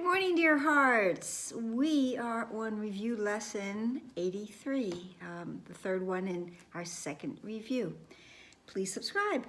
morning, dear hearts. We are on review lesson 83, the third one in our second review. Please subscribe.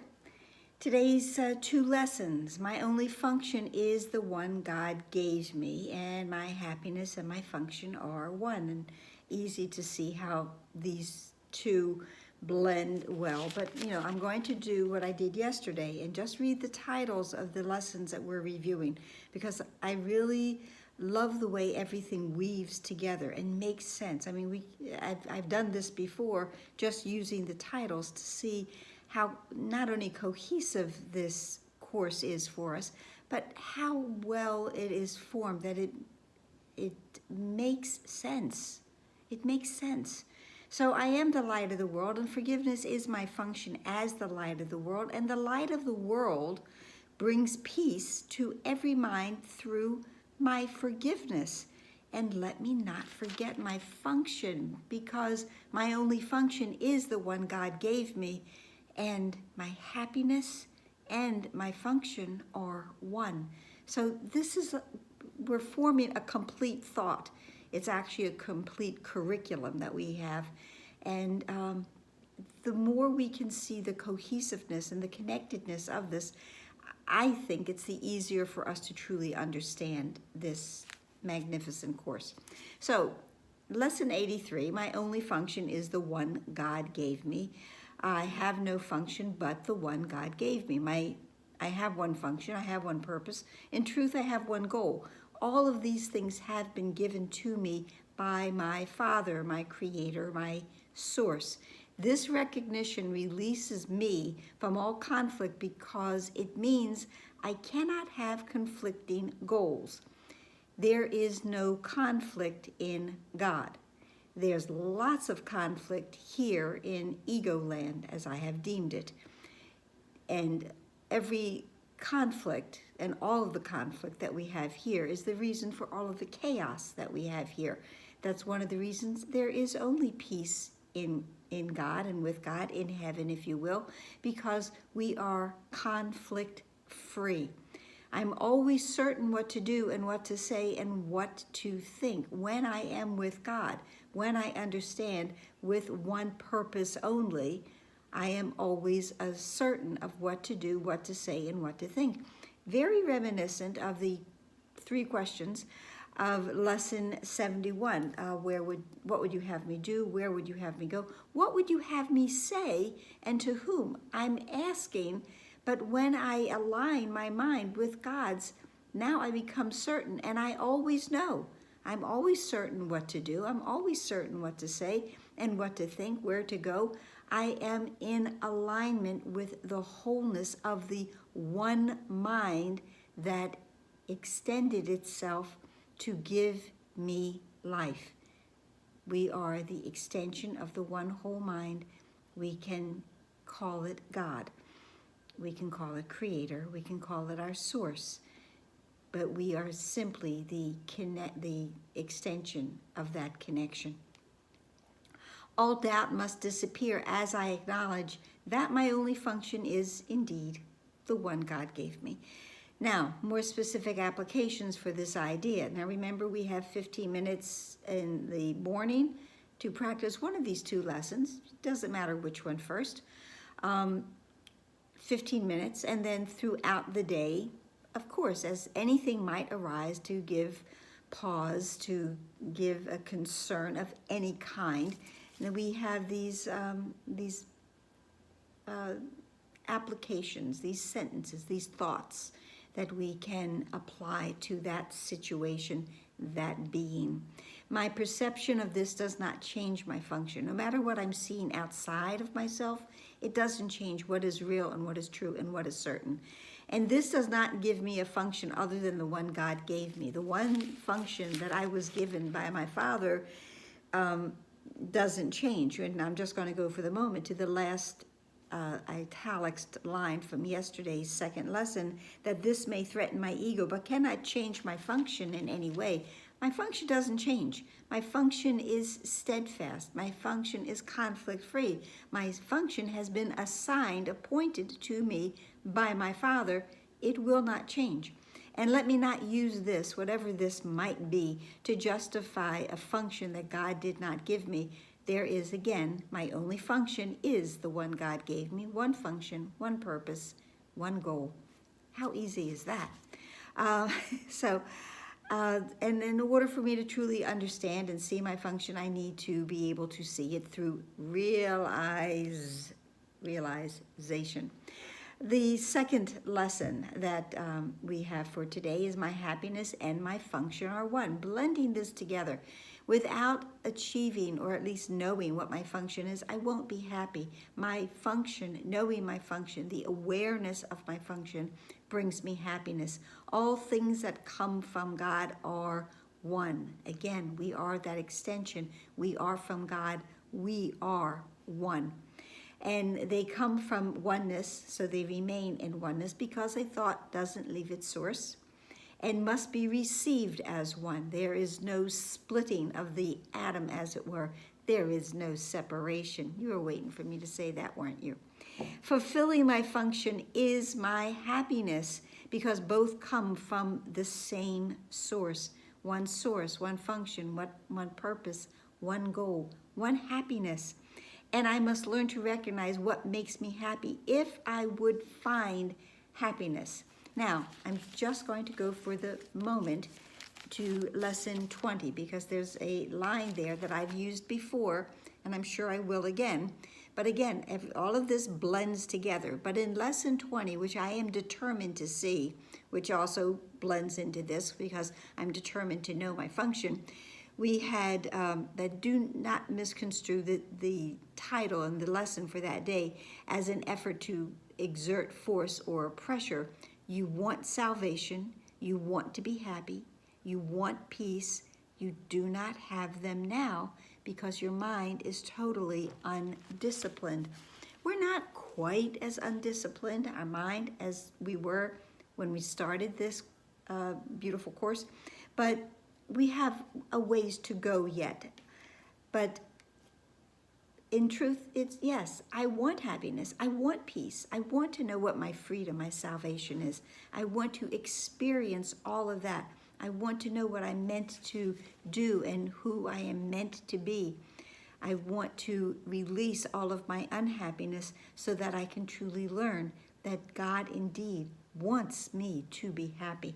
Today's two lessons. My only function is the one God gave me, and my happiness and my function are one. And easy to see how these two blend well. But, I'm going to do what I did yesterday and just read the titles of the lessons that we're reviewing, because I really love the way everything weaves together and makes sense. I mean, I've done this before, just using the titles to see how not only cohesive this course is for us, but how well it is formed, that it makes sense. It makes sense. So I am the light of the world, and forgiveness is my function as the light of the world. And the light of the world brings peace to every mind through my forgiveness. And let me not forget my function, because my only function is the one God gave me. And my happiness and my function are one. So we're forming a complete thought. It's actually a complete curriculum that we have. And the more we can see the cohesiveness and the connectedness of this, I think it's the easier for us to truly understand this magnificent course. So, lesson 83, my only function is the one God gave me. I have no function but the one God gave me. I have one function, I have one purpose. In truth, I have one goal. All of these things have been given to me by my Father, my Creator, my source. This recognition releases me from all conflict, because it means I cannot have conflicting goals. There is no conflict in God. There's lots of conflict here in ego land, as I have deemed it. And every conflict and all of the conflict that we have here is the reason for all of the chaos that we have here. That's one of the reasons there is only peace in God and with God, in heaven, if you will, because we are conflict free. I'm always certain what to do and what to say and what to think when I am with God. When I understand with one purpose only, I am always certain of what to do, what to say, and what to think. Very reminiscent of the three questions of lesson 71. What would you have me do? Where would you have me go? What would you have me say, and to whom? I'm asking, but when I align my mind with God's, now I become certain, and I always know. I'm always certain what to do. I'm always certain what to say and what to think, where to go. I am in alignment with the wholeness of the one mind that extended itself to give me life. We are the extension of the one whole mind. We can call it God. We can call it Creator. We can call it our source. But we are simply the extension of that connection. All doubt must disappear as I acknowledge that my only function is indeed the one God gave me. Now, more specific applications for this idea. Now remember, we have 15 minutes in the morning to practice one of these two lessons. It doesn't matter which one first. 15 minutes, and then throughout the day, of course, as anything might arise, to give pause, to give a concern of any kind. And then we have these applications, these sentences, these thoughts that we can apply to that situation, that being. My perception of this does not change my function. No matter what I'm seeing outside of myself, it doesn't change what is real and what is true and what is certain. And this does not give me a function other than the one God gave me. The one function that I was given by my Father doesn't change. And I'm just going to go for the moment to the last italics line from yesterday's second lesson, that this may threaten my ego, but cannot change my function in any way. My function doesn't change. My function is steadfast. My function is conflict-free. My function has been assigned, appointed to me by my Father. It will not change. And let me not use this, whatever this might be, to justify a function that God did not give me. There is, again, my only function is the one God gave me. One function, one purpose, one goal. How easy is that? And in order for me to truly understand and see my function, I need to be able to see it through realization. The second lesson that we have for today is my happiness and my function are one. Blending this together. Without achieving or at least knowing what my function is, I won't be happy. My function, knowing my function, the awareness of my function brings me happiness. All things that come from God are one. Again, we are that extension. We are from God. We are one. And they come from oneness, so they remain in oneness because a thought doesn't leave its source and must be received as one. There is no splitting of the atom, as it were. There is no separation. You were waiting for me to say that, weren't you? Fulfilling my function is my happiness because both come from the same source, one function, one purpose, one goal, one happiness. And I must learn to recognize what makes me happy if I would find happiness. Now, I'm just going to go for the moment to lesson 20 because there's a line there that I've used before, and I'm sure I will again. But again, all of this blends together. But in lesson 20, which I am determined to see, which also blends into this because I'm determined to know my function, we had, that do not misconstrue the title and the lesson for that day as an effort to exert force or pressure. You want salvation, you want to be happy, you want peace, you do not have them now because your mind is totally undisciplined. We're not quite as undisciplined, our mind, as we were when we started this beautiful course, but we have a ways to go yet. But in truth, it's yes, I want happiness. I want peace. I want to know what my freedom, my salvation is. I want to experience all of that. I want to know what I'm meant to do and who I am meant to be. I want to release all of my unhappiness so that I can truly learn that God indeed wants me to be happy.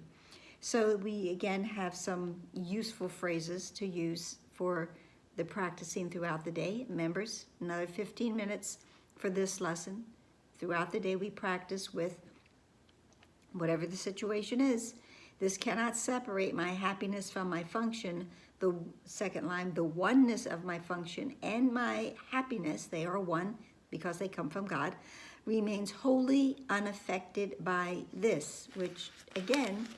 So we again have some useful phrases to use for the practicing throughout the day. Members, another 15 minutes for this lesson. Throughout the day we practice with whatever the situation is. This cannot separate my happiness from my function. The second line, the oneness of my function and my happiness, they are one because they come from God, remains wholly unaffected by this, which again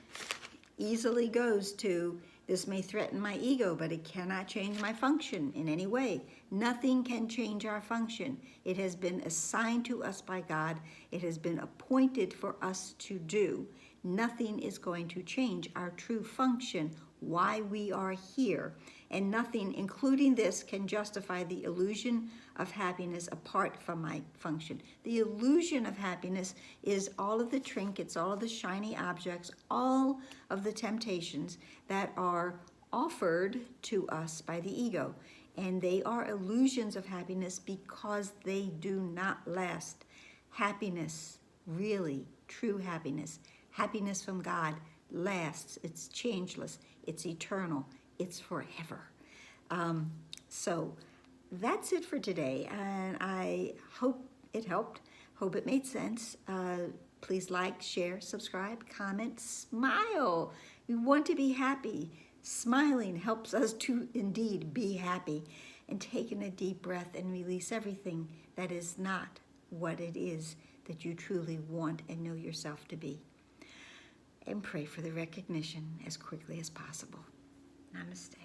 easily goes to, this may threaten my ego, but it cannot change my function in any way. Nothing can change our function. It has been assigned to us by God. It has been appointed for us to do. Nothing is going to change our true function, why we are here. And nothing, including this, can justify the illusion of happiness apart from my function. The illusion of happiness is all of the trinkets, all of the shiny objects, all of the temptations that are offered to us by the ego. And they are illusions of happiness because they do not last. Happiness, really, true happiness, happiness from God lasts. It's changeless. It's eternal. It's forever. So that's it for today, and I hope it helped. Hope it made sense. Please like, share, subscribe, comment, smile. We want to be happy. Smiling helps us to indeed be happy. And taking a deep breath and release everything that is not what it is that you truly want and know yourself to be. And pray for the recognition as quickly as possible. Namaste.